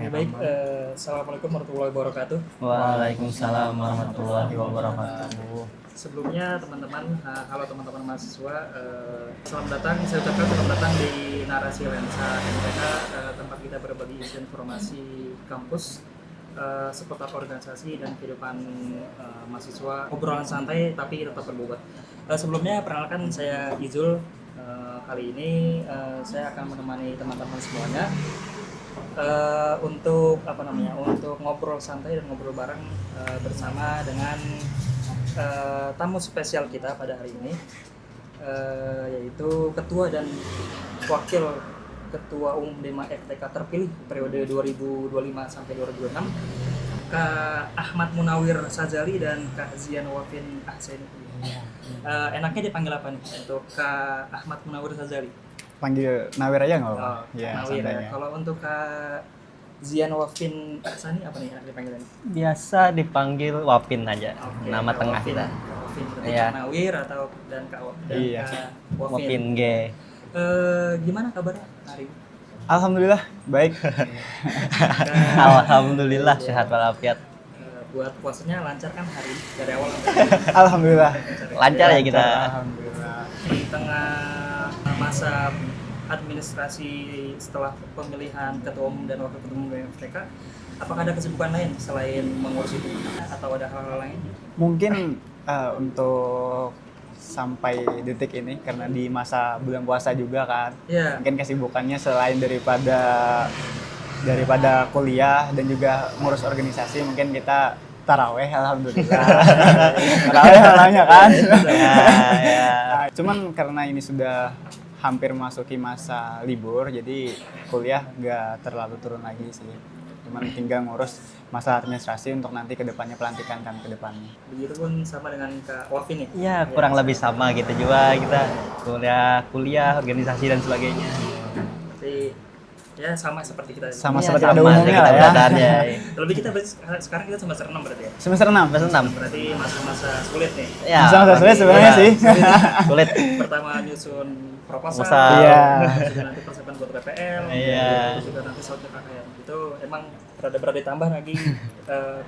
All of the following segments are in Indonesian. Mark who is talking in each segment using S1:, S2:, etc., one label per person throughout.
S1: Baik, Assalamualaikum warahmatullahi wabarakatuh.
S2: Waalaikumsalam warahmatullahi wabarakatuh.
S1: Sebelumnya teman-teman, halo teman-teman mahasiswa, selamat datang, saya ucapkan selamat datang di Narasi Lensa MTK, tempat kita berbagi isu informasi kampus, seputar organisasi dan kehidupan mahasiswa, obrolan santai tapi tetap berbobot. Sebelumnya perkenalkan saya Izul. Kali ini saya akan menemani teman-teman semuanya untuk untuk ngobrol santai dan ngobrol bareng bersama dengan tamu spesial kita pada hari ini, yaitu ketua dan wakil ketua umum DEMA FTK terpilih periode 2025 sampai 2026, Kak Ahmad Munawir Sazali dan Kak Zian Wafin Ahseni. Enaknya dipanggil apa nih untuk Kak Ahmad Munawir Sazali?
S3: Panggil Nawir aja nggak apa-apa?
S1: Ya, Nawir ya. Kalau untuk Kak Zian Wafin Ahsani apa nih dipanggilnya?
S2: Biasa dipanggil Wapin aja, nama
S1: Kak
S2: tengah
S1: Wafin.
S2: kita.
S1: Wafin, berarti
S2: Iya.
S1: Kak Nawir atau dan Kak
S3: Iya.
S1: Kak Wafin.
S2: Wapin G.
S1: Gimana kabarnya hari ini?
S3: Alhamdulillah baik.
S2: Alhamdulillah sehat walafiat.
S1: Buat puasanya lancar kan hari ini dari awal sampai
S3: Alhamdulillah.
S2: Lancar ya kita.
S3: Alhamdulillah.
S1: di tengah masa administrasi setelah pemilihan ketua umum dan wakil ketua umum BMFTK, apakah ada kesibukan lain selain mengurus itu atau ada hal-hal lain?
S3: Mungkin untuk sampai detik ini karena di masa bulan puasa juga kan.
S1: Ya.
S3: Mungkin kesibukannya selain daripada kuliah dan juga ngurus organisasi, mungkin kita taraweh, alhamdulillah. Taraweh namanya kan.
S2: Ya.
S3: Nah, cuman karena ini sudah hampir masuki masa libur, jadi kuliah nggak terlalu turun lagi sih. Cuman tinggal ngurus masalah administrasi untuk nanti kedepannya pelantikan kan kedepannya.
S1: Begitupun sama dengan Kak Wafin ya?
S2: Ya, kurang lebih sama gitu juga kita kuliah, organisasi dan sebagainya.
S1: Berarti ya sama seperti kita.
S3: Sama
S2: Iya,
S3: seperti
S2: sama
S3: pada umumnya
S2: kita
S3: lah ya.
S2: belajarnya.
S1: Lebih kita berarti sekarang kita semester 6 berarti ya?
S3: Semester 6.
S2: Semester 6.
S1: Berarti masa-masa sulit nih.
S2: Ya,
S3: Masa-masa sulit sebenarnya sih.
S2: Sulit.
S1: Pertama nyusun proposal,
S2: Proposal.
S3: Iya.
S1: terus juga nanti persiapan buat PPL,
S2: Iya.
S1: terus juga nanti soal KKN. Itu emang rada-rada ditambah lagi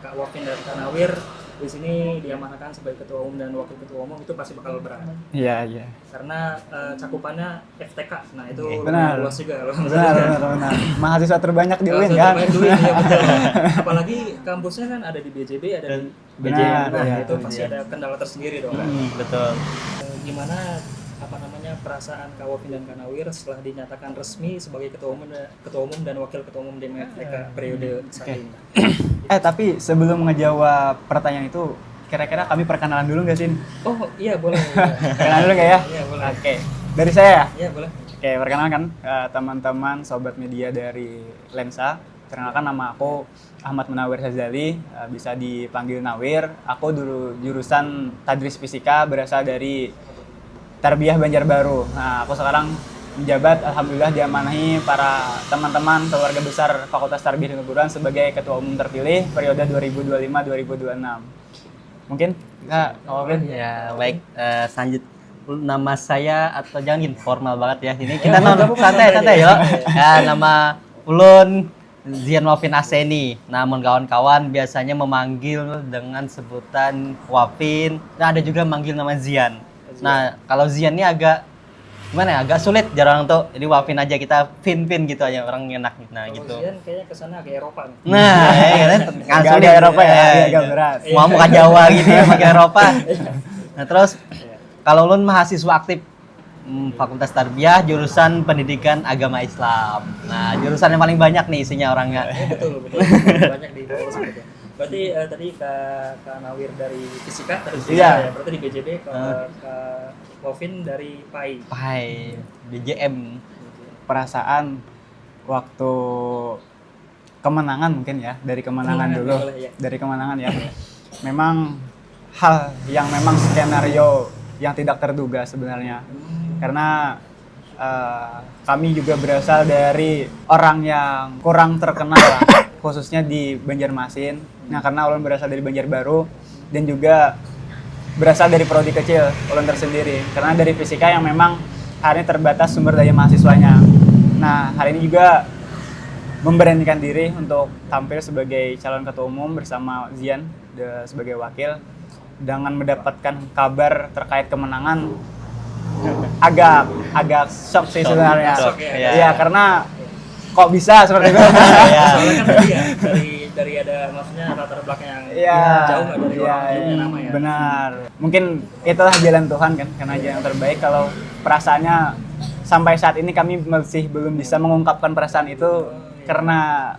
S1: Kak Wafin dan Kak Nawir di sini diamanahkan sebagai ketua umum dan wakil ketua umum, itu pasti bakal berat.
S3: Iya, iya.
S1: Karena cakupannya FTK. Nah, itu
S3: Benar.
S1: luas juga loh.
S3: Benar. Mahasiswa terbanyak di UIN
S1: Langsung
S3: kan.
S1: terbaik duit, ya betul. Apalagi kampusnya kan ada di BJB, ada di
S3: Benar,
S1: Nah,
S3: iya,
S1: itu pasti
S2: iya.
S1: ada kendala tersendiri dong kan.
S2: Betul.
S1: Gimana perasaan Kak Wafin dan Kak Nawir setelah dinyatakan resmi sebagai ketua umum dan wakil ketua umum DMFTK periode saat ini?
S3: Tapi sebelum ngejawab pertanyaan itu, kira-kira kami perkenalan dulu nggak sih?
S1: Oh iya boleh. Iya.
S3: Perkenalan dulu nggak ya?
S1: Iya boleh.
S3: Oke. Dari saya ya?
S1: Iya boleh.
S3: Oke, perkenalkan teman-teman sobat media dari Lensa. Perkenalkan nama aku Ahmad Munawir Sazali, bisa dipanggil Nawir. Aku dulu jurusan Tadris Fisika, berasal dari Tarbiyah Banjarbaru. Nah, aku sekarang menjabat, alhamdulillah diamanahi para teman-teman keluarga besar Fakultas Tarbiyah dan Keguruan sebagai ketua umum terpilih periode 2025-2026. Mungkin Kak Wafin?
S2: Ya, baik. Selanjut nama saya atau jangan gini formal banget ya. Ini kita santai yuk. Ya, nama ulun Zian Wafin Ahseni. Namun kawan-kawan biasanya memanggil dengan sebutan Wafin. Dan ada juga manggil nama Zian. Nah, kalau Zian ini agak gimana ya? Agak sulit jarang tuh. Jadi Wafin aja, kita Fin gitu aja, orang enak. Nah,
S1: Kalau
S2: gitu.
S1: Zian kayaknya kesana agak Eropa nih.
S2: Nah, ya kan
S3: Agak Eropa ya, agak berat.
S2: Mau muka Jawa gitu ya, pakai Eropa. Nah, terus kalau ulun mahasiswa aktif Fakultas Tarbiyah jurusan Pendidikan Agama Islam. Nah, jurusan yang paling banyak nih isinya orangnya.
S1: Betul. Banyak di fakultas itu. Berarti tadi Kak Nawir dari Fisika,
S3: Iya.
S1: ya. Berarti di BJB, Kak Wafin dari PAI.
S2: Pai, BJM.
S3: Perasaan waktu kemenangan mungkin ya, dari kemenangan dulu.
S1: boleh, ya.
S3: Dari kemenangan ya. Memang hal yang memang skenario yang tidak terduga sebenarnya. Karena kami juga berasal dari orang yang kurang terkenal lah, khususnya di Banjarmasin. Nah, karena ulun berasal dari Banjarbaru dan juga berasal dari prodi kecil ulun tersendiri. Karena dari fisika yang memang hari ini terbatas sumber daya mahasiswanya. Nah, hari ini juga memberanikan diri untuk tampil sebagai calon ketua umum bersama Zian sebagai wakil dengan mendapatkan kabar terkait kemenangan agak shock sih sebenarnya.
S2: Shock,
S1: ya.
S3: Iya, karena kok bisa seperti itu.
S1: Soalnya kan tadi ya dari ada maksudnya latar belakang yang
S3: Iya,
S1: jauh nggak dari orang yang punya nama ya.
S3: benar. Mungkin itulah jalan Tuhan kan, karena jalan yang terbaik. Kalau perasaannya sampai saat ini kami masih belum bisa mengungkapkan perasaan itu karena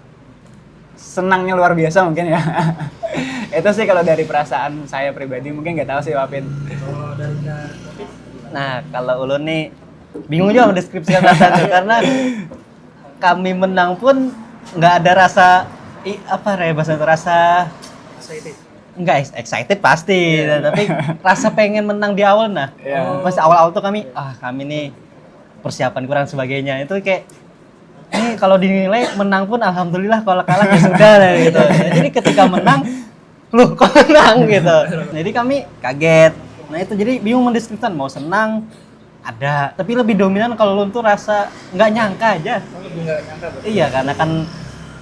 S3: senangnya luar biasa mungkin ya. Itu sih kalau dari perasaan saya pribadi, mungkin nggak tahu sih Wapin.
S1: Kalau dari Kak Taufik,
S2: Nah, kalau ulun nih bingung juga mendeskripsikan rasanya karena kami menang pun nggak ada rasa apa ya bahasa itu, rasa
S1: excited.
S2: nggak excited pasti, tapi rasa pengen menang di awal. Nah, pas awal-awal tuh kami nih persiapan kurang sebagainya itu kayak ini kalau dinilai menang pun alhamdulillah, kalau kalah ya sudah lah, gitu. Jadi ketika menang, loh kok menang gitu. Jadi kami kaget. Nah itu jadi bingung mendeskripsikan, mau senang ada, tapi lebih dominan kalau lu tuh rasa nggak nyangka aja.
S1: Lebih nggak nyangka berarti.
S2: Iya, karena kan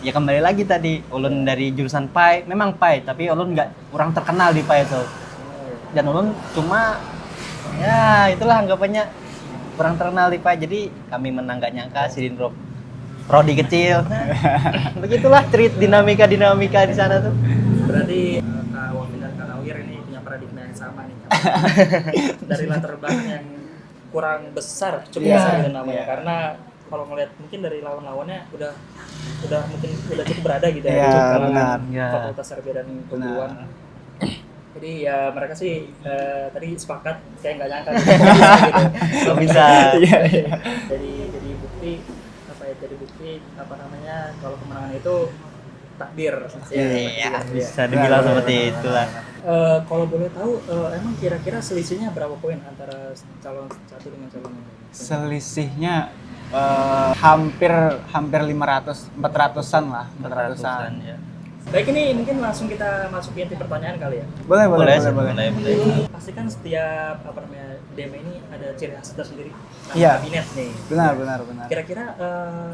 S2: ya kembali lagi tadi ulun dari jurusan PAI, memang PAI tapi ulun nggak kurang terkenal di PAI itu. Dan ulun cuma ya itulah anggapannya kurang terkenal di PAI, jadi kami menang nggak nyangka Sidindrop Prodi kecil. Begitulah dinamika di sana tuh.
S1: Berarti Kak Wafin dan Kak Nawir ini punya paradigma yang sama nih. Dari latar belakang yang kurang besar, cukup besar gitu namanya. Karena kalau ngeliat mungkin dari lawan-lawannya udah mungkin udah cukup berada gitu ya.
S3: Iya,
S1: Cukup kalangan
S3: benar.
S2: Iya.
S1: Fakultas Sarjana dan Keguruan. Jadi ya mereka sih tadi sepakat kayak nggak nyangka gitu. Kok bisa gitu.
S2: Kok bisa.
S1: Jadi bukti jadi bukti apa namanya kalau kemenangan itu takdir.
S2: Iya, bisa dibilang seperti itulah.
S1: Kalau boleh tahu emang kira-kira selisihnya berapa poin antara calon satu dengan calon yang lain?
S3: Selisihnya hampir 400-an lah, 400-an.
S2: Ya.
S1: Baik, ini mungkin langsung kita masuk ke inti pertanyaan kali ya.
S3: Boleh.
S1: Pasti kan setiap apa namanya DM ini ada ciri khas tersendiri.
S3: Iya.
S1: Kabinet nih.
S3: Benar.
S1: Kira-kira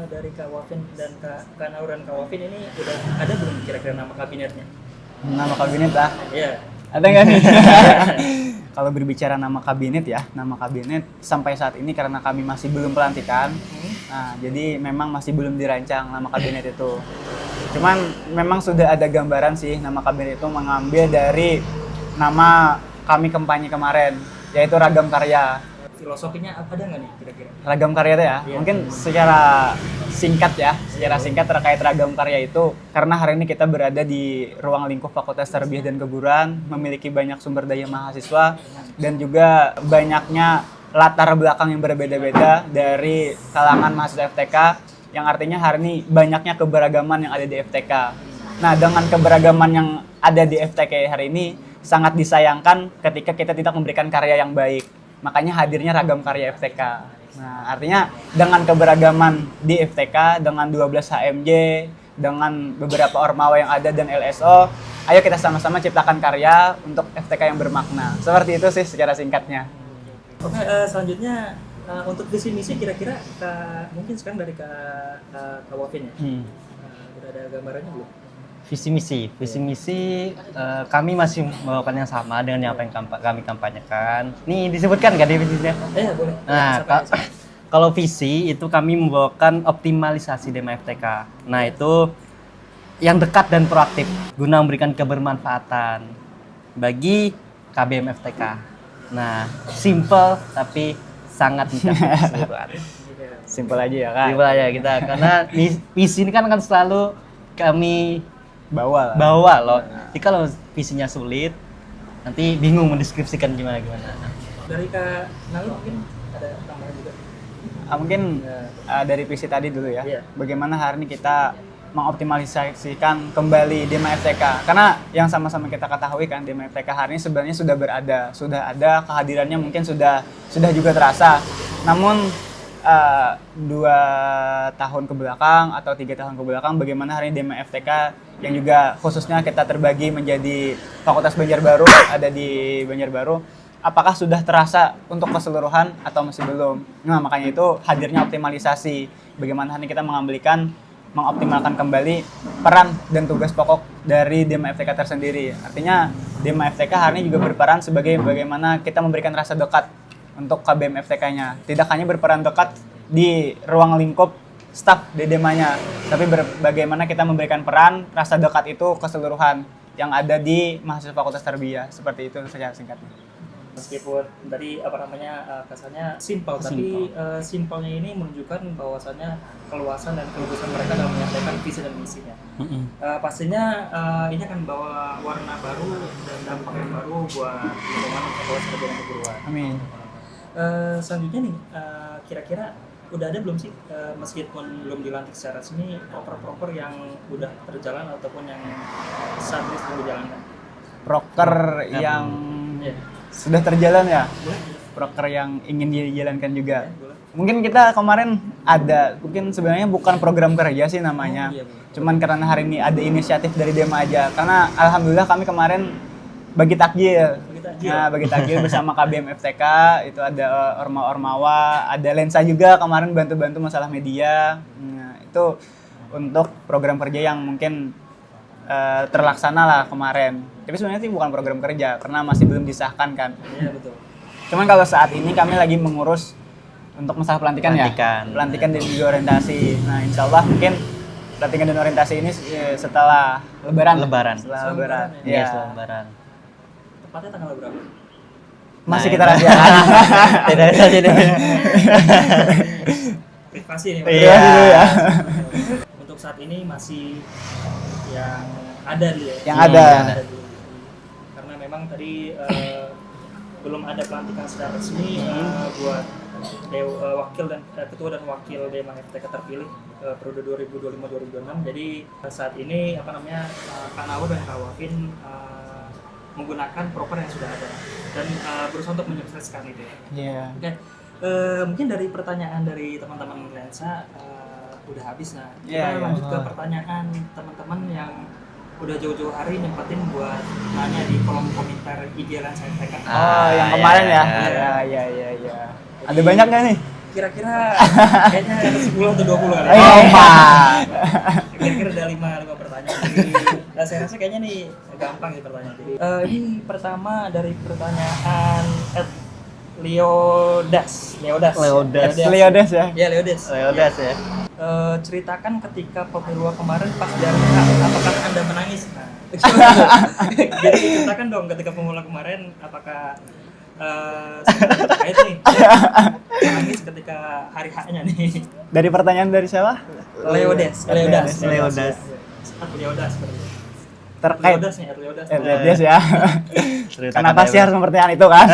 S1: dari Kak Wafin dan Kak Naur dan Kak Wafin ini udah ada belum kira-kira nama kabinetnya?
S3: Nama kabinet lah.
S1: Iya.
S3: Ada nggak nih? Kalau berbicara nama kabinet sampai saat ini karena kami masih belum pelantikan, nah jadi memang masih belum dirancang nama kabinet itu. Cuman memang sudah ada gambaran sih nama kabinet itu mengambil dari nama kami kampanye kemarin, yaitu Ragam Karya.
S1: Filosofinya ada nggak nih kira-kira?
S3: Ragam Karya itu ya, mungkin secara singkat terkait Ragam Karya itu karena hari ini kita berada di ruang lingkup Fakultas Tarbiyah dan Keguruan, memiliki banyak sumber daya mahasiswa dan juga banyaknya latar belakang yang berbeda-beda dari kalangan mahasiswa FTK, yang artinya hari ini banyaknya keberagaman yang ada di FTK. Nah, dengan keberagaman yang ada di FTK hari ini sangat disayangkan ketika kita tidak memberikan karya yang baik. Makanya hadirnya Ragam Karya FTK. Nah, artinya dengan keberagaman di FTK, dengan 12 HMJ, dengan beberapa ormawa yang ada dan LSO, ayo kita sama-sama ciptakan karya untuk FTK yang bermakna. Seperti itu sih secara singkatnya.
S1: Oke, selanjutnya untuk visi misi kira-kira mungkin sekarang dari Kak Wafin ya. Udah ada gambarannya belum?
S2: Visi misi kami masih melakukan yang sama dengan apa yang kami kampanyekan. Nih disebutkan nggak di visinya?
S1: Iya boleh.
S2: Nah, kalau visi itu kami membawakan optimalisasi DEMA FTK. Nah itu yang dekat dan proaktif guna memberikan kebermanfaatan bagi KBM FTK. Nah, simple tapi sangat mencapai keseluruhan.
S3: Simpel aja ya kan?
S2: Simple aja kita, karena visi ini kan selalu kami bawa loh. Jadi kalau visinya sulit, nanti bingung mendeskripsikan gimana.
S1: Dari Kak Nalu mungkin ada tambahan juga.
S3: Mungkin dari visi tadi dulu ya.
S1: Iya.
S3: Bagaimana hari ini kita mengoptimalisasikan kembali DEMA FTK. Karena yang sama-sama kita ketahui kan DEMA FTK hari ini sebenarnya sudah ada kehadirannya, mungkin sudah juga terasa. Namun 2 tahun ke belakang atau 3 tahun ke belakang, bagaimana hari ini DEMA FTK yang juga khususnya kita terbagi menjadi Fakultas Banjarbaru, ada di Banjarbaru, apakah sudah terasa untuk keseluruhan atau masih belum? Nah, makanya itu hadirnya optimalisasi. Bagaimana hari ini kita mengambilkan mengoptimalkan kembali peran dan tugas pokok dari Dema FTK tersendiri. Artinya Dema FTK hari ini juga berperan sebagai bagaimana kita memberikan rasa dekat untuk KBM FTK-nya. Tidak hanya berperan dekat di ruang lingkup staf di Demanya, tapi bagaimana kita memberikan peran rasa dekat itu keseluruhan yang ada di mahasiswa Fakultas Tarbiyah. Seperti itu secara singkatnya.
S1: Meskipun tadi kesannya simpel, tapi simpelnya ini menunjukkan bahwasannya keluasan dan keluasan mereka dalam menyampaikan visi dan misinya. Pastinya ini akan membawa warna baru dan dampak yang baru buat lingkungan Fakultas Tarbiyah dan Keguruan.
S3: Amin.
S1: Selanjutnya nih, kira-kira udah ada belum sih, meskipun belum dilantik secara resmi, proker-proker yang udah terjalan ataupun yang saat ini sedang dijalankan?
S3: Proker yang sudah terjalan ya? Proker yang ingin dijalankan juga. Mungkin kita kemarin ada, mungkin sebenarnya bukan program kerja sih namanya. Cuman karena hari ini ada inisiatif dari Dema aja. Karena alhamdulillah kami kemarin bagi takjil. Nah, bagi takjil bersama KBM FTK, itu ada Ormawa, ada Lensa juga kemarin bantu-bantu masalah media. Nah, itu untuk program kerja yang mungkin terlaksana lah kemarin. Tapi sebenarnya sih bukan program kerja karena masih belum disahkan kan.
S1: Iya betul.
S3: Cuman kalau saat ini kami lagi mengurus untuk masalah pelantikan. Pelantikan dan juga orientasi. Nah, insya Allah mungkin pelantikan dan orientasi ini setelah Lebaran. Setelah Lebaran.
S2: Iya, setelah Lebaran.
S1: Tepatnya tanggal berapa?
S3: Masih kita rahasiakan.
S2: Tidak saja deh.
S1: Privasi nih.
S3: Iya dulu ya.
S1: Untuk saat ini masih yang ada dulu ya.
S3: Yang ada.
S1: Dulu. Karena memang tadi belum ada pelantikan secara resmi buat wakil dan ketua dan wakil Dema FTK terpilih periode 2025-2026. Jadi saat ini Kak Nawar dan Kak Wafin menggunakan proper yang sudah ada dan berusaha untuk menyukseskan itu.
S3: Iya.
S1: Oke. Mungkin dari pertanyaan dari teman-teman Lensa udah habis. Nah, kita lanjut ke pertanyaan teman-teman yang udah jauh-jauh hari nyempetin buat nanya di kolom komentar IG Lensa FTK.
S3: Yang kemarin ya? Iya. Ada banyak nggak nih?
S1: Kira-kira kayaknya ada 10 atau 20 kali. Kira-kira ada 5 pertanyaan. Jadi, saya rasa kayaknya nih gampang nih pertanyaan. Jadi, ini pertama dari pertanyaan Leodas ya.
S3: Leodas ya?
S1: Iya, Leodas
S2: Ya.
S1: Ceritakan ketika pemilu kemarin pas di arena, apakah Anda menangis? Nah, jadi ceritakan dong ketika pemilu kemarin, apakah terkait nih menangis ketika hari haknya nih.
S3: Dari pertanyaan dari siapa?
S1: Leodas.
S3: Terkait
S1: Leodas
S3: ya. Kenapa sih harus pertanyaan itu kan?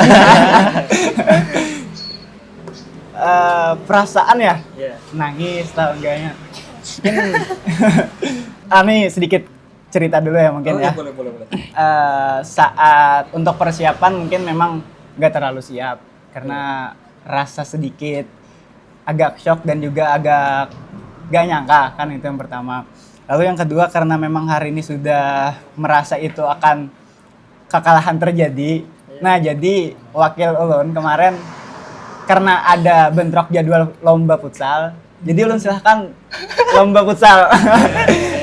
S3: Perasaan ya? Nangis atau enggaknya? Mungkin sedikit cerita dulu ya mungkin ya.
S1: Boleh.
S3: Saat untuk persiapan mungkin memang nggak terlalu siap karena rasa sedikit agak shock dan juga agak gak nyangka kan, itu yang pertama. Lalu yang kedua karena memang hari ini sudah merasa itu akan kekalahan terjadi. Nah, jadi wakil ulun kemarin karena ada bentrok jadwal lomba futsal, jadi ulun silahkan lomba futsal.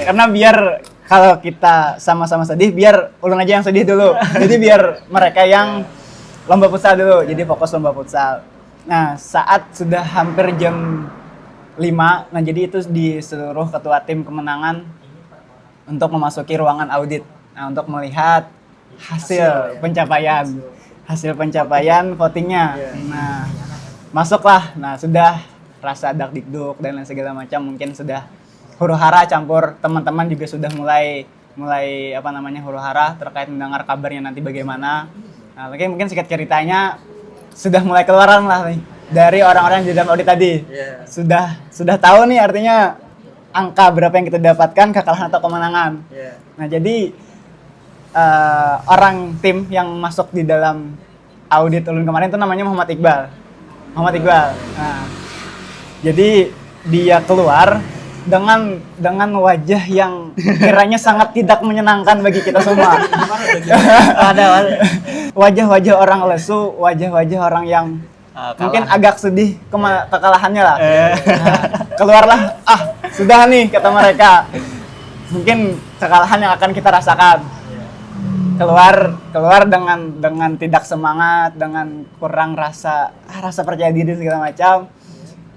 S3: Karena biar kalau kita sama-sama sedih, biar ulun aja yang sedih dulu. Jadi biar mereka yang lomba futsal dulu, jadi fokus lomba futsal. Nah, saat sudah hampir jam 5, nah jadi itu di seluruh ketua tim kemenangan untuk memasuki ruangan audit. Nah, untuk melihat hasil pencapaian votingnya. Nah, masuklah. Nah, sudah rasa dak-dikduk dan lain segala macam, mungkin sudah huru-hara campur teman-teman juga sudah mulai huru-hara terkait mendengar kabarnya nanti bagaimana. Nah, mungkin singkat ceritanya sudah mulai keluaran lah nih dari orang-orang di dalam audit tadi. Sudah tahu nih artinya angka berapa yang kita dapatkan, kekalahan atau kemenangan. Nah, jadi orang tim yang masuk di dalam audit ulun kemarin itu namanya Muhammad Iqbal. Nah, jadi dia keluar dengan wajah yang kiranya sangat tidak menyenangkan bagi kita semua. Ada wajah-wajah orang lesu, wajah-wajah orang yang mungkin agak sedih kekalahannya lah. Nah, keluarlah Sudah nih kata mereka. Mungkin kekalahan yang akan kita rasakan. Keluar dengan tidak semangat, dengan kurang rasa percaya diri segala macam.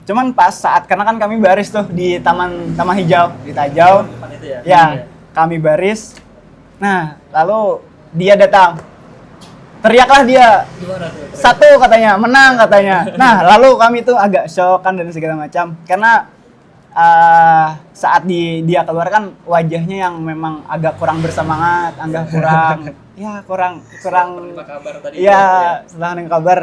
S3: Cuman pas saat karena kan kami baris tuh di taman hijau di Tajau.
S1: Depan itu ya.
S3: Ya, kami baris. Nah, lalu dia datang. Teriaklah dia.
S1: Gimana tuh?
S3: Satu katanya, menang katanya. Nah, lalu kami tuh agak shock kan dan segala macam. Karena saat dia keluar kan wajahnya yang memang agak kurang bersemangat, agak kurang
S1: Penerima kabar tadi.
S3: ya setelah dengar kabar.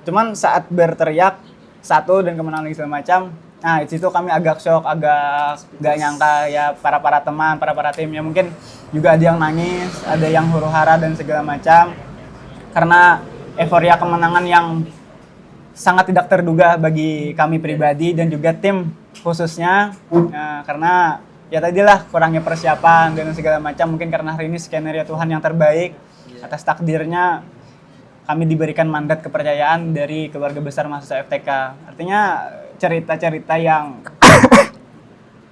S3: Cuman saat berteriak satu dan kemenangan segala macam, nah itu kami agak shock, agak gak nyangka ya para teman, para tim ya mungkin juga ada yang nangis, ada yang huru-hara dan segala macam. Karena euforia kemenangan yang sangat tidak terduga bagi kami pribadi dan juga tim khususnya, karena ya tadilah kurangnya persiapan dan segala macam. Mungkin karena hari ini skenario Tuhan yang terbaik, atas takdirnya kami diberikan mandat kepercayaan dari keluarga besar mahasiswa FTK. Artinya cerita-cerita yang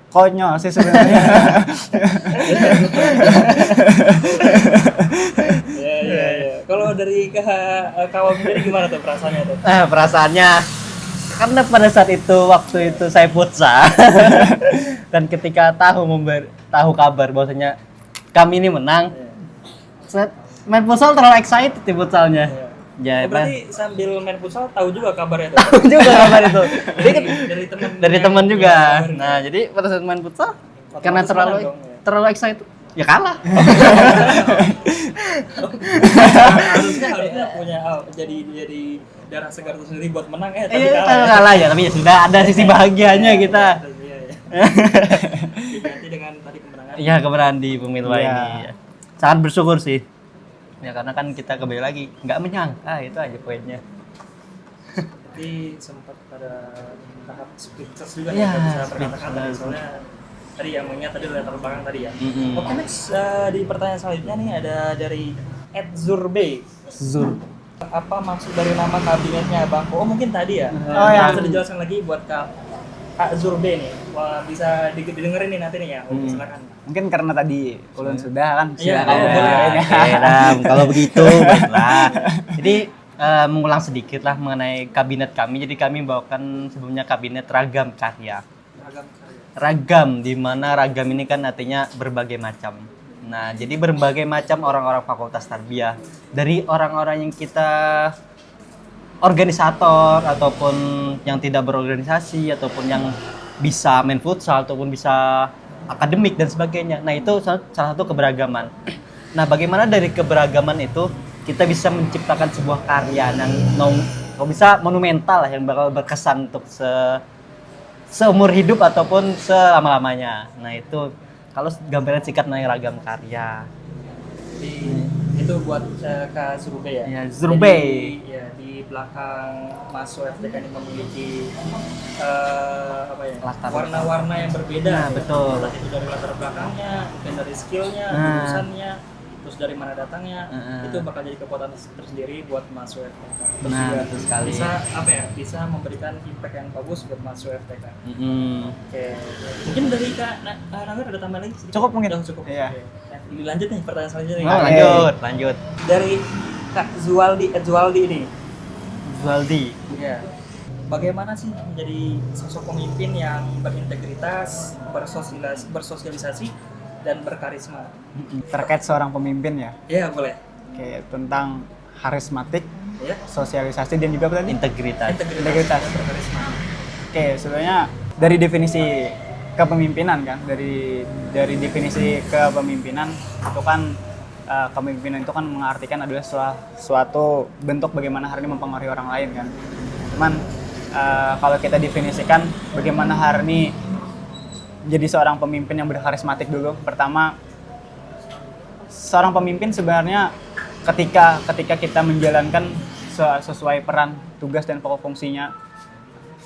S3: konyol sih sebenarnya.
S1: Iya. Kalau dari kawan sendiri gimana tuh perasaannya tuh?
S2: Perasaannya karena pada saat itu waktu itu saya futsal dan ketika tahu kabar bahwasanya kami ini menang, saya main futsal terlalu excited di futsalnya. Ya,
S1: berarti sambil main futsal tahu juga kabarnya tuh.
S2: tahu juga kabar itu. Jadi kan
S1: dari teman
S2: juga. Nah, jadi pada saat main futsal karena terlalu excited, ya kalah.
S1: harusnya punya jadi darah segar itu sendiri buat menang tapi
S2: kalah ya, tapi ya sudah ada sisi bahagianya kita.
S1: Iya. Diganti dengan tadi kemenangan.
S2: Iya, kemenangan di pemilu
S3: Iya.
S2: ini. Sangat bersyukur sih. Ya karena kan kita kembali lagi nggak menyangka itu aja poinnya.
S1: Tapi sempat pada tahap speechless juga
S2: Iya,
S1: ya, bisa berkata-kata
S2: speechless.
S1: soalnya tadi yang mengingat tadi latar belakang tadi ya.
S2: Mm-mm.
S1: Oke, next di pertanyaan selanjutnya nih ada dari @zurbe.
S2: Zur.
S1: Apa maksud dari nama kabinetnya Bang? Oh mungkin tadi ya.
S3: Oh, ya.
S1: Bisa dijelaskan lagi buat Kak Zurbe nih. Wah, bisa didengerin nih nanti nih ya. Oke, silakan.
S3: Mungkin karena tadi Ulun sudah kan.
S1: Iya,
S3: silakan.
S1: boleh.
S2: Oke, Ram, kalau begitu baiklah. Jadi mengulang sedikit lah mengenai kabinet kami. Jadi kami bawakan sebelumnya kabinet ragam karya.
S1: Ragam karya.
S2: Ragam, di mana ragam ini kan artinya berbagai macam. Nah, jadi berbagai macam orang-orang fakultas tarbiyah. Dari orang-orang yang kita organisator ataupun yang tidak berorganisasi ataupun yang bisa main futsal ataupun bisa akademik dan sebagainya. Nah, itu salah satu keberagaman. Nah, bagaimana dari keberagaman itu kita bisa menciptakan sebuah karya yang kalau bisa monumental lah, yang bakal berkesan untuk seumur hidup ataupun selama-lamanya. Nah, itu kalau gambaran singkat mengenai ragam karya.
S1: Itu buat Kak Zurbe ya?
S2: Ya, Zurbe.
S1: Jadi, ya, di belakang Masuk FTK ini memiliki warna-warna yang berbeda.
S2: Nah, betul.
S1: Entah itu dari latar belakangnya, mungkin dari skillnya,
S2: Nah.
S1: jurusannya, terus dari mana datangnya, itu bakal jadi kekuatan tersendiri buat Masuk FTK. Terus
S2: Nah,
S1: juga
S2: betul sekali.
S1: bisa memberikan impact yang bagus buat Masuk FTK.
S2: Mm-mm.
S1: Oke, mungkin dari Kak Nawir ada tambahan lagi? sedikit?
S3: Cukup mungkin.
S1: Oh, cukup.
S3: Iya.
S1: Oke. Nah, dilanjut nih pertanyaan selanjutnya.
S2: Oh,
S1: nih.
S2: lanjut.
S1: Dari Kak Zualdi ini.
S2: Zualdi.
S1: Ya. Bagaimana sih menjadi sosok pemimpin yang berintegritas, bersosialisasi dan berkarisma?
S3: Terkait seorang pemimpin ya.
S1: Iya, boleh.
S3: Oke, tentang karismatik,
S1: Ya.
S3: sosialisasi dan juga apa tadi?
S2: Integritas.
S3: Integritas.
S1: dan berkarisma.
S3: Oke, sebenarnya dari definisi kepemimpinan kan, dari definisi kepemimpinan itu kan kepemimpinan itu kan mengartikan adalah suatu bentuk bagaimana hari ini mempengaruhi orang lain kan. Cuman kalau kita definisikan bagaimana hari ini jadi seorang pemimpin yang berkarismatik dulu. Pertama, seorang pemimpin sebenarnya ketika kita menjalankan sesuai peran, tugas dan pokok fungsinya,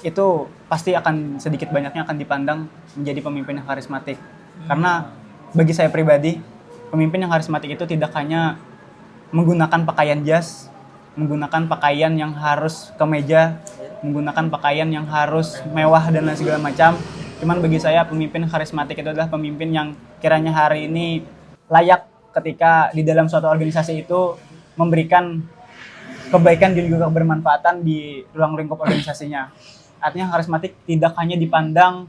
S3: itu pasti akan sedikit banyaknya akan dipandang menjadi pemimpin yang karismatik. Karena bagi saya pribadi, pemimpin yang karismatik itu tidak hanya menggunakan pakaian jas, menggunakan pakaian yang harus kemeja, menggunakan pakaian yang harus mewah dan lain segala macam. Cuman bagi saya pemimpin karismatik itu adalah pemimpin yang kiranya hari ini layak ketika di dalam suatu organisasi itu memberikan kebaikan dan juga kebermanfaatan di ruang lingkup organisasinya. Artinya karismatik tidak hanya dipandang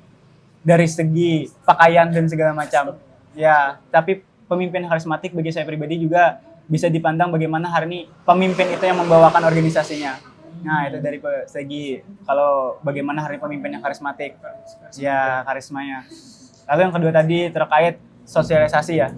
S3: dari segi pakaian dan segala macam. Ya, tapi pemimpin karismatik bagi saya pribadi juga bisa dipandang bagaimana hari ini pemimpin itu yang membawakan organisasinya. Nah, itu dari segi kalau bagaimana hari ini pemimpin yang karismatik. Ya, karismanya. Lalu yang kedua tadi terkait sosialisasi ya.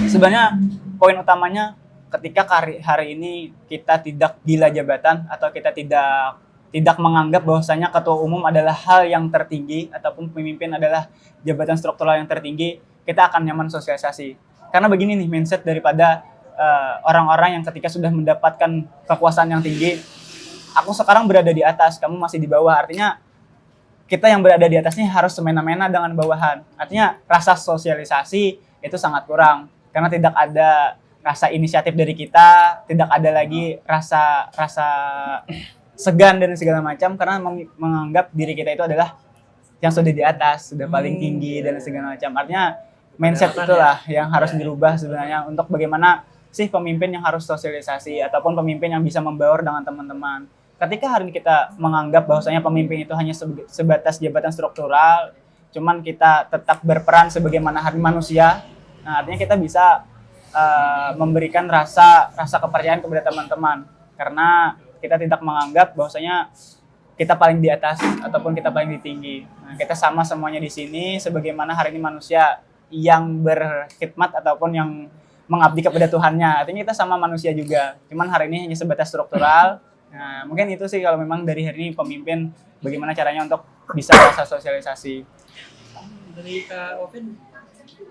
S3: Sebenarnya poin utamanya ketika hari ini kita tidak gila jabatan atau kita tidak menganggap bahwasanya ketua umum adalah hal yang tertinggi ataupun pemimpin adalah jabatan struktural yang tertinggi, kita akan nyaman sosialisasi. Karena begini nih mindset daripada orang-orang yang ketika sudah mendapatkan kekuasaan yang tinggi, aku sekarang berada di atas, kamu masih di bawah. Artinya kita yang berada di atas ini harus semena-mena dengan bawahan. Artinya rasa sosialisasi itu sangat kurang karena tidak ada rasa inisiatif dari kita, tidak ada lagi rasa segan dan segala macam karena menganggap diri kita itu adalah yang sudah di atas, sudah paling tinggi dan segala macam. Artinya mindset itulah yang harus dirubah sebenarnya untuk bagaimana sih pemimpin yang harus sosialisasi ataupun pemimpin yang bisa membaur dengan teman-teman. Ketika hari ini kita menganggap bahwasanya pemimpin itu hanya sebatas jabatan struktural, cuman kita tetap berperan sebagaimana hari manusia, nah artinya kita bisa memberikan rasa kepercayaan kepada teman-teman karena kita tidak menganggap bahwasanya kita paling di atas ataupun kita paling tinggi. Nah, kita sama semuanya di sini sebagaimana hari ini manusia yang berkhidmat ataupun yang mengabdi kepada Tuhannya. Artinya kita sama manusia juga. Cuman hari ini hanya sebatas struktural. Nah, mungkin itu sih kalau memang dari hari ini pemimpin bagaimana caranya untuk bisa rasa sosialisasi.
S1: Dari Kak Ovin,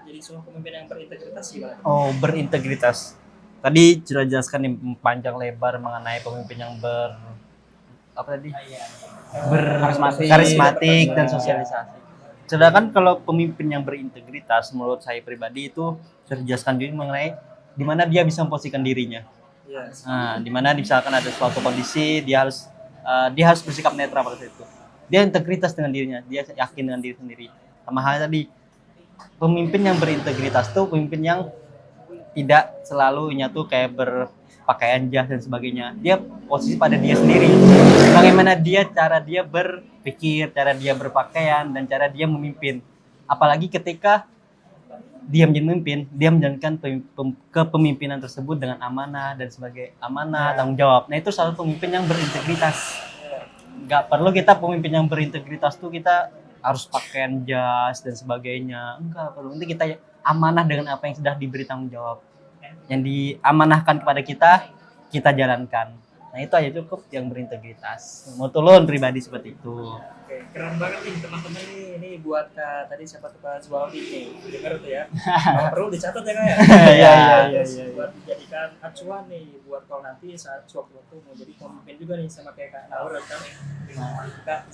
S1: jadi seorang pemimpin yang berintegritas gimana?
S2: Oh, berintegritas. Tadi sudah jelaskan nih panjang lebar mengenai pemimpin yang karismatik dan sosialisasi. Sedangkan kalau pemimpin yang berintegritas, menurut saya pribadi itu sudah dijelaskan juga mengenai di mana dia bisa memposisikan dirinya.
S1: Yes.
S2: Nah, di mana misalkan ada suatu kondisi dia harus bersikap netral pada saat itu. Dia integritas dengan dirinya, dia yakin dengan diri sendiri. Sama halnya tadi, pemimpin yang berintegritas tuh pemimpin yang tidak selalu nyatu kayak berpakaian jas dan sebagainya. Dia posisi pada dia sendiri. Bagaimana cara dia berpikir, cara dia berpakaian, dan cara dia memimpin. Apalagi ketika dia menjadi pemimpin, dia menjalankan kepemimpinan tersebut dengan amanah dan sebagai amanah, tanggung jawab. Nah, itu salah satu pemimpin yang berintegritas. Nggak perlu kita pemimpin yang berintegritas tuh kita harus pakaian jas dan sebagainya. Enggak perlu. Nanti kita amanah dengan apa yang sudah diberi tanggung jawab. Yang diamanahkan kepada kita jalankan. Nah, itu aja cukup yang berintegritas. Menurut pribadi seperti itu.
S1: Oke, keren banget nih teman-teman nih. Ini buat tadi siapa tuh Pak Zualdi nih. Dengar tuh ya. Kalau perlu dicatat ya Kak ya.
S2: Iya.
S1: Buat dijadikan acuan nih buat kalau nanti saat sewaktu-waktu mau jadi pemimpin juga nih sama kayak Kak Naur dan Kak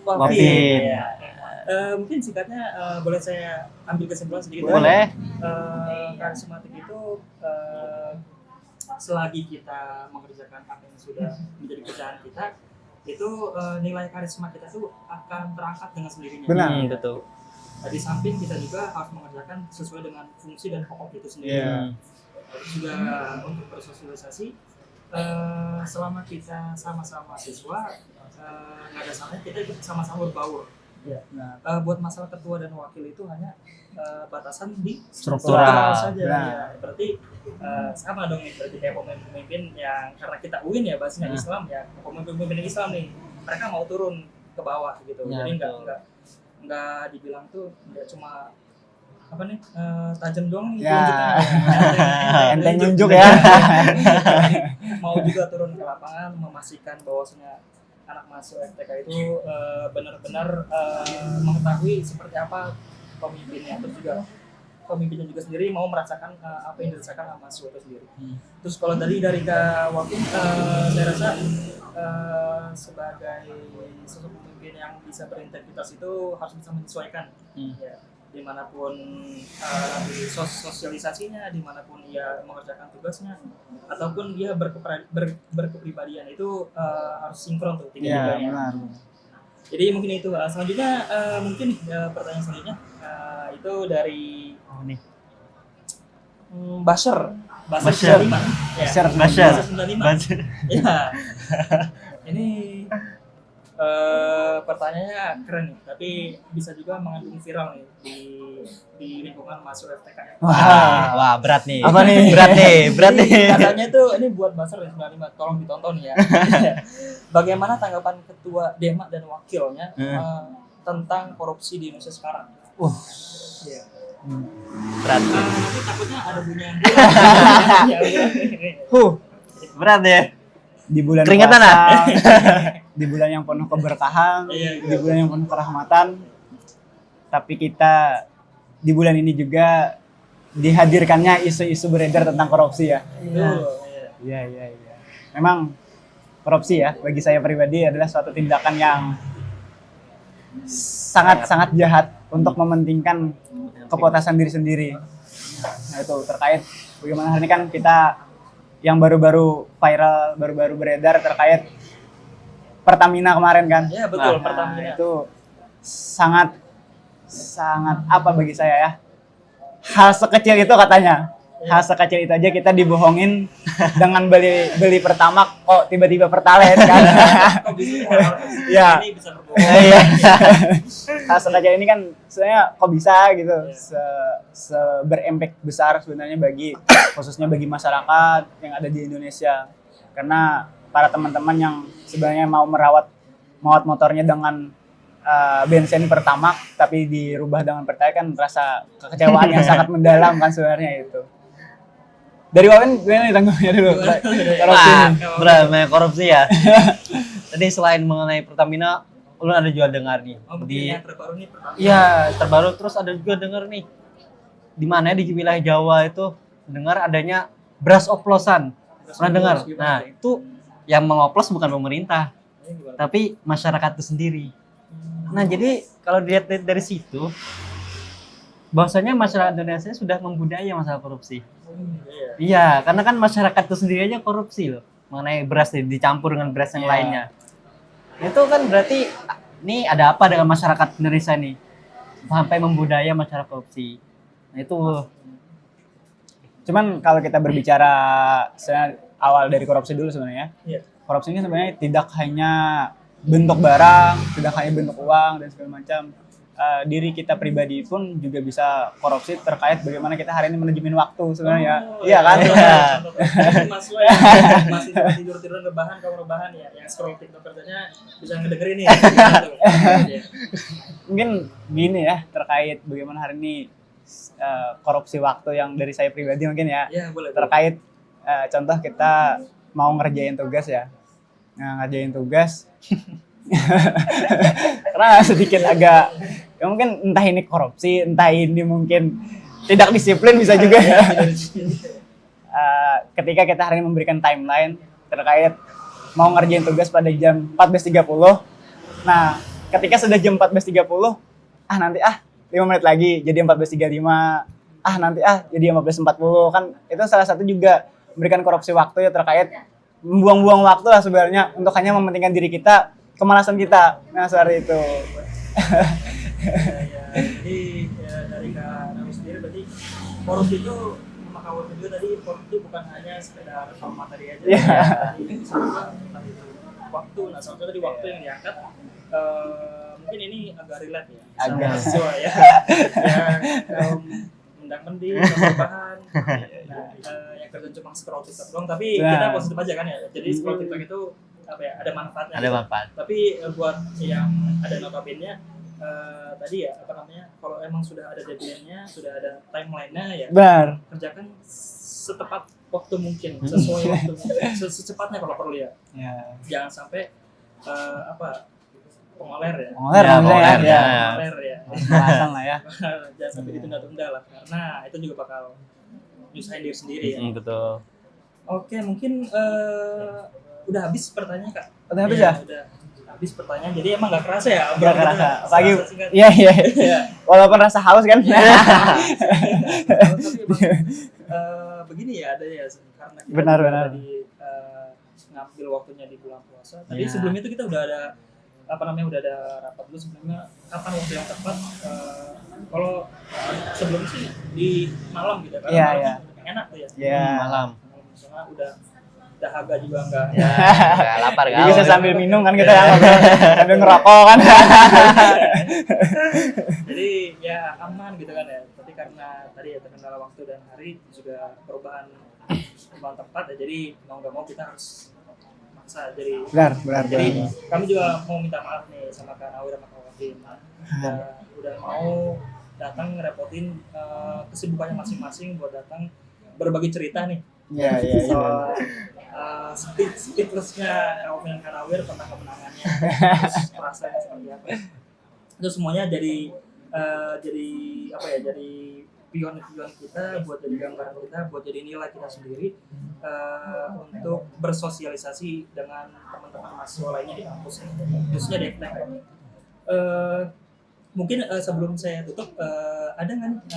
S2: Wafin.
S1: Ya. Mungkin singkatnya boleh saya ambil kesimpulan sedikit.
S2: Boleh.
S1: Karismatik itu selagi kita mengerjakan apa yang sudah menjadi kerjaan kita, itu nilai karisma kita tuh akan terangkat dengan sendirinya.
S3: Benar.
S2: Betul.
S1: Di samping kita juga harus mengerjakan sesuai dengan fungsi dan pokok itu sendiri. Terus juga untuk bersosialisasi, selama kita sama-sama siswa, nggak ada salahnya kita ikut sama-sama berbaur. Buat masalah ketua dan wakil itu hanya batasan di
S2: Struktural
S1: saja.
S3: Nah.
S1: Ya, berarti sama dong nih, berarti kayak pemimpin yang karena kita UIN ya bahasanya Islam ya, pemimpin Islam nih, mereka mau turun ke bawah gitu.
S2: Ya,
S1: jadi nggak dibilang tuh nggak cuma apa nih tajam doang nih tunjuknya.
S3: Enteng nunjuk ya.
S1: Mau juga turun ke lapangan memastikan bahwasanya anak masuk FTK itu benar-benar mengetahui seperti apa pemimpinnya, terus juga pemimpinnya juga sendiri mau merasakan apa yang dirasakan sama mahasiswa itu sendiri. Terus kalau dari Kak Wafin, saya rasa sebagai sosok pemimpin yang bisa berintegritas itu harus bisa menyesuaikan. Ya, dimanapun sosialisasinya, dimanapun ia mengerjakan tugasnya, ataupun dia berkepribadian itu harus sinkron tuh tiga-tiganya.
S3: Benar.
S1: Jadi mungkin itu. Selanjutnya mungkin pertanyaan selanjutnya itu dari
S2: nih.
S1: Basher.
S2: Basher.
S1: 95. Ya.
S3: Basher.
S2: Basher.
S1: 95.
S2: Basher.
S1: Ya. Ini pertanyaannya keren nih, tapi bisa juga mengandung viral nih di lingkungan mahasiswa FTK ya.
S2: Wah, berat nih.
S3: Apa nih?
S2: Berat nih.
S1: Jadi, katanya tuh ini buat Basher 95, tolong ditonton ya. Bagaimana tanggapan ketua Demak dan wakilnya tentang korupsi di Indonesia sekarang? Ya.
S2: Berat.
S1: Nanti takutnya ada bunyi yang
S2: Berat ya.
S3: Di bulan
S2: Keringetan,
S3: puasa, di bulan yang penuh keberkahan,
S1: Iya,
S3: di bulan yang penuh kerahmatan, tapi kita di bulan ini juga dihadirkannya isu-isu beredar tentang korupsi ya. Iya. Memang korupsi ya bagi saya pribadi adalah suatu tindakan yang sangat jahat untuk mementingkan kepuasan diri sendiri. Nah itu terkait bagaimana hari ini kan kita yang baru-baru viral, baru-baru beredar terkait Pertamina kemarin kan.
S1: Iya betul,
S3: Nah,
S1: Pertamina.
S3: itu sangat apa bagi saya ya. Hal sekecil itu katanya. Hal sekecil itu aja kita dibohongin dengan beli Pertamax kok tiba-tiba Pertalite kan.
S1: Kok bisa
S3: Iya.
S1: ini bisa berbohong?
S2: Iya.
S3: Hal sekecil ini kan sebenarnya kok bisa gitu. Berimpact besar sebenarnya khususnya bagi masyarakat yang ada di Indonesia. Karena para teman-teman yang sebenarnya mau merawat motornya dengan bensin Pertamax tapi dirubah dengan Pertalite kan rasa kekecewaan yang sangat mendalam kan sebenarnya itu. Dari Wawan gimana nih tanggapnya dulu? Korupsi
S2: Wah,
S3: ini.
S2: berat namanya korupsi ya. Tadi selain mengenai Pertamina, lu ada juga dengar nih
S1: Oh,
S2: di
S1: yang terbaru nih Pertamina.
S2: iya terbaru, terus ada juga dengar nih di mana di wilayah Jawa itu dengar adanya beras oplosan. Pernah dengar? Nah, itu yang mengoplos bukan pemerintah, tapi masyarakat itu sendiri. Nah, jadi kalau dilihat dari situ, bahwasanya masyarakat Indonesia sudah membudaya masalah korupsi. Iya, karena kan masyarakat itu sendiri aja korupsi loh, mengenai beras dicampur dengan beras yang lainnya. Itu kan berarti ini ada apa dengan masyarakat Indonesia nih sampai membudaya masyarakat korupsi. Nah, itu
S3: Cuman kalau kita berbicara awal dari korupsi dulu sebenarnya.
S1: Iya.
S3: Korupsi ini sebenarnya tidak hanya bentuk barang, tidak hanya bentuk uang dan segala macam. Diri kita pribadi pun juga bisa korupsi terkait bagaimana kita hari ini manajemen waktu sebenarnya. Iya kan?
S1: Mahasiswa yang masih tidur-tiduran rebahan, kamu rebahan ya, yang scroll TikTok kerjanya bisa ngedengerin nih.
S3: Mungkin gini ya terkait bagaimana hari ini korupsi waktu yang dari saya pribadi mungkin ya.
S1: Iya, boleh.
S3: Terkait contoh kita mau ngerjain tugas ya. Nah, ngerjain tugas karena sedikit agak ya mungkin entah ini korupsi, entah ini mungkin tidak disiplin bisa juga ya. Ketika kita hari ini memberikan timeline terkait mau ngerjain tugas pada jam 14.30. Nah, ketika sudah jam 14.30, nanti 5 menit lagi jadi 14.35. Nanti jadi 15.40 kan itu salah satu juga memberikan korupsi waktu ya terkait membuang-buang waktu lah sebenarnya untuk hanya mementingkan diri kita, kemalasan kita. Nah, seperti itu.
S1: Jadi dari Kak Nawi sendiri berarti korupsi itu sama Kak Wawan juga tadi, korupsi itu bukan hanya sekedar soal materi aja. Jadi bisa juga tentang itu waktu. Nah, salah satu tadi waktu yang diangkat mungkin ini agak relate ya sama mahasiswa ya. Mendang-mending, perubahan. Nah, yang kerja cuma scroll TikTok doang, tapi kita positif aja kan ya. Jadi scroll TikTok itu apa ya, ada manfaatnya.
S2: ada manfaat.
S1: Tapi buat yang ada notabene-nya tadi ya apa namanya, kalau emang sudah ada deadline-nya, sudah ada timeline-nya ya.
S3: Benar.
S1: Kerjakan setepat waktu mungkin, sesuai waktu mungkin, secepatnya kalau perlu ya. Jangan sampai pengoler ya.
S3: Pengoler
S1: Ya.
S3: Alasan lah ya.
S1: Jangan sampai ditunda-tunda lah, karena itu juga bakal nyusahin diri sendiri ya.
S2: Betul.
S3: Oke,
S1: Mungkin udah habis pertanyaannya Kak.
S3: Udah habis ya?
S1: Udah habis pertanyaan, jadi emang nggak kerasa ya?
S3: Nggak kerasa. Pagi.
S1: Singkat.
S3: Iya. Walaupun rasa haus kan.
S1: Tapi emang, begini ya, ada ya karena kita
S3: Benar.
S1: tadi ngambil waktunya di bulan puasa. Tadi sebelum itu kita udah ada udah ada rapat dulu sebenarnya kapan waktu yang tepat. Kalau sebelum sih di malam gitu karena
S3: Iya,
S1: malam
S3: iya.
S1: enak tuh ya.
S3: Iya.
S2: Malam.
S1: Misalnya udah dahaga juga enggak.
S2: Ya, nggak lapar
S3: Jadi
S2: kau.
S3: bisa sambil minum kan kita ya, sambil ngerokok kan.
S1: Jadi ya aman gitu kan ya. Tapi karena tadi ya terkendala waktu dan hari juga perubahan tempat ya. Jadi mau nggak mau kita harus maksa. Jadi
S3: Benar.
S1: Jadi kami juga mau minta maaf nih sama Kak Nawir sama Kak Wafin. Udah mau datang ngerepotin kesibukannya masing-masing buat datang berbagi cerita nih.
S3: Iya.
S1: Soal speechlessnya Kak Wafin dan Kak Nawir tentang kemenangannya. Terus perasaannya seperti apa. Itu semuanya jadi apa ya? Jadi pion kita, buat jadi gambaran kita, buat jadi nilai kita sendiri untuk bersosialisasi dengan teman-teman mahasiswa lainnya di kampus ini, khususnya di FTK. Mungkin sebelum saya tutup ada nggak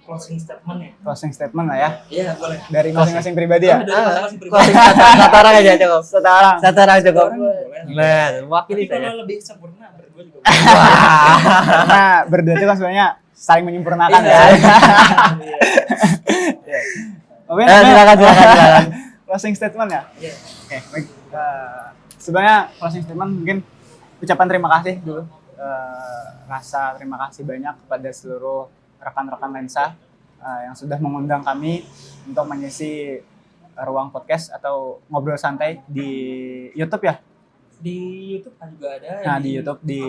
S1: closing statement ya?
S3: Closing statement lah ya.
S1: Iya boleh.
S3: Dari masing-masing pribadi ya.
S1: Dari masing-masing pribadi.
S2: Satu orang aja cukup.
S3: Sekarang.
S2: Satu orang cukup.
S1: Boleh.
S2: Nah,
S1: Tapi
S2: wakili saya.
S1: kalau lebih sempurna berdua juga.
S3: Karena berdua itu kan sebenarnya saling menyempurnakan
S1: Iya.
S3: ya.
S1: Iya.
S3: Oke,
S2: Silakan.
S3: closing statement ya.
S1: Iya.
S3: Oke, baik. Sebenarnya closing statement mungkin ucapan terima kasih dulu. Rasa terima kasih banyak kepada seluruh rekan-rekan Lensa yang sudah mengundang kami untuk mengisi ruang podcast atau ngobrol santai di YouTube ya.
S1: Di YouTube kan juga ada.
S3: Nah, di YouTube di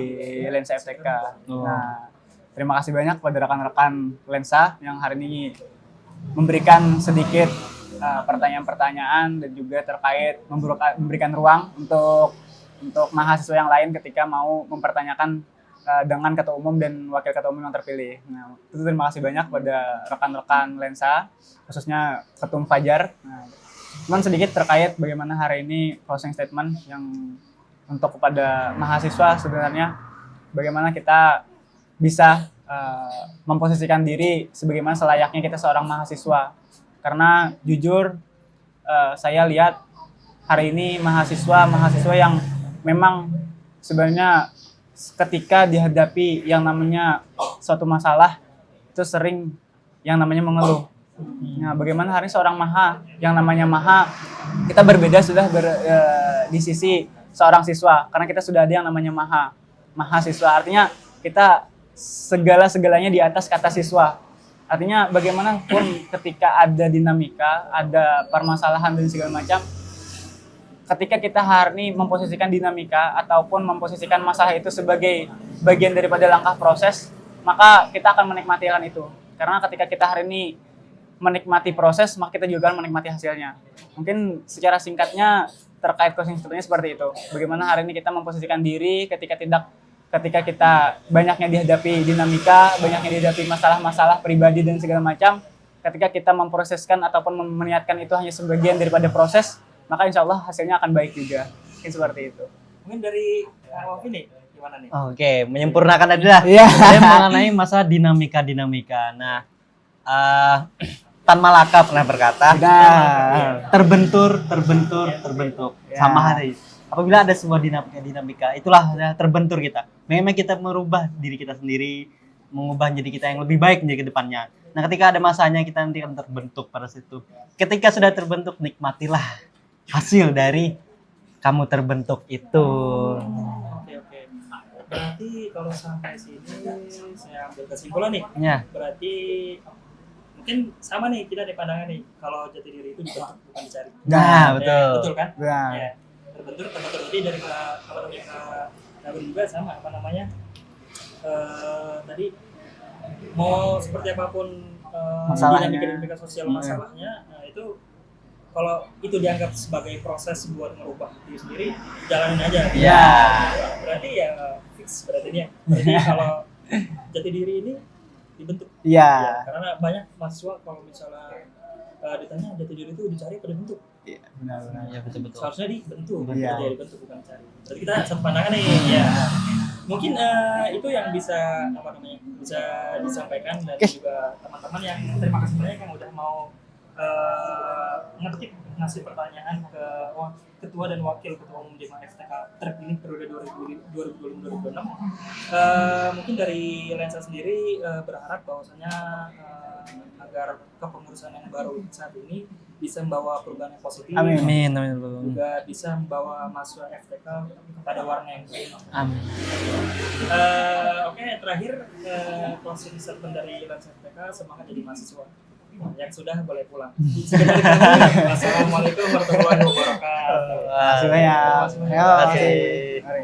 S3: Lensa FTK.
S2: Oh.
S3: Nah, terima kasih banyak kepada rekan-rekan Lensa yang hari ini memberikan sedikit pertanyaan-pertanyaan dan juga terkait memberikan ruang untuk mahasiswa yang lain ketika mau mempertanyakan dengan ketua umum dan wakil ketua umum yang terpilih. Nah, itu terima kasih banyak kepada rekan-rekan Lensa, khususnya Ketum Fajar. Nah, cuman sedikit terkait bagaimana hari ini closing statement yang untuk kepada mahasiswa sebenarnya bagaimana kita bisa memposisikan diri sebagaimana selayaknya kita seorang mahasiswa. Karena jujur saya lihat hari ini mahasiswa yang memang sebenarnya ketika dihadapi yang namanya suatu masalah itu sering yang namanya mengeluh. Nah, bagaimana hari seorang yang namanya kita berbeda sudah di sisi seorang siswa karena kita sudah ada yang namanya mahasiswa, artinya kita segala-segalanya di atas kata siswa. Artinya bagaimanapun ketika ada dinamika, ada permasalahan dan segala macam, ketika kita hari ini memposisikan dinamika ataupun memposisikan masalah itu sebagai bagian daripada langkah proses, maka kita akan menikmati hal itu. Karena ketika kita hari ini menikmati proses, maka kita juga akan menikmati hasilnya. Mungkin secara singkatnya terkait closing statement-nya seperti itu. Bagaimana hari ini kita memposisikan diri ketika kita banyaknya dihadapi dinamika, banyaknya dihadapi masalah-masalah pribadi dan segala macam, ketika kita memproseskan ataupun meniatkan itu hanya sebagian daripada proses, maka insya Allah hasilnya akan baik juga. Mungkin seperti itu.
S1: Mungkin dari Wafi nih gimana nih?
S2: Oke, menyempurnakan adalah
S3: Iya.
S2: saya mengenai masa dinamika. Nah, Tan Malaka pernah berkata,
S3: Nah,
S2: terbentur.
S3: Ya.
S2: Sama hari. Apabila ada sebuah dinamika, itulah terbentur kita. Memang kita merubah diri kita sendiri, mengubah jadi kita yang lebih baik menjadi ke depannya. Nah, ketika ada masanya kita nanti akan terbentuk pada situ. Ketika sudah terbentuk, nikmatilah hasil dari kamu terbentuk itu.
S1: Oke. Berarti kalau sampai sini saya ambil kesimpulan nih.
S2: Ya.
S1: Berarti mungkin sama nih kita ada pandangan nih kalau jati diri itu dibentuk bukan dicari.
S2: Nah, betul.
S1: Ya, betul kan?
S3: Nah.
S1: Ya. Terbentur berarti dari kalau dari Kak Nabil juga sama tadi mau seperti apapun
S3: Masalahnya.
S1: dinamika sosial masalahnya, nah itu kalau itu dianggap sebagai proses buat merubah diri sendiri, jalanin aja.
S2: Iya.
S1: Berarti ya fix berarti ini. Jadi kalau jati diri ini dibentuk.
S3: Iya.
S1: Ya, karena banyak mahasiswa kalau misalnya ditanya jati diri itu dicari atau dibentuk?
S3: Iya, benar.
S2: Ya, betul.
S1: Seharusnya dibentuk,
S3: Iya.
S1: ya dibentuk bukan dicari. Berarti kita satu pandangan nih, ya. Mungkin itu yang bisa bisa disampaikan dan juga teman-teman yang terima kasih banyak yang udah mau ngetik ngasih pertanyaan ke ketua dan wakil ketua umum Jemaah FTK terpilih periode 2025-2026. Mungkin dari Lensa sendiri berharap bahwasanya agar kepengurusan yang baru saat ini bisa membawa perubahan yang positif.
S2: Amin.
S1: Juga bisa membawa mahasiswa FTK kepada warna yang baik.
S2: Amin.
S1: Oke, terakhir closing statement dari Lensa FTK, semangat jadi mahasiswa. Yang sudah boleh pulang. Sekian dari kami. Wassalamualaikum warahmatullahi wabarakatuh.
S3: Terima kasih banyak.
S2: Terima kasih.
S3: Mari.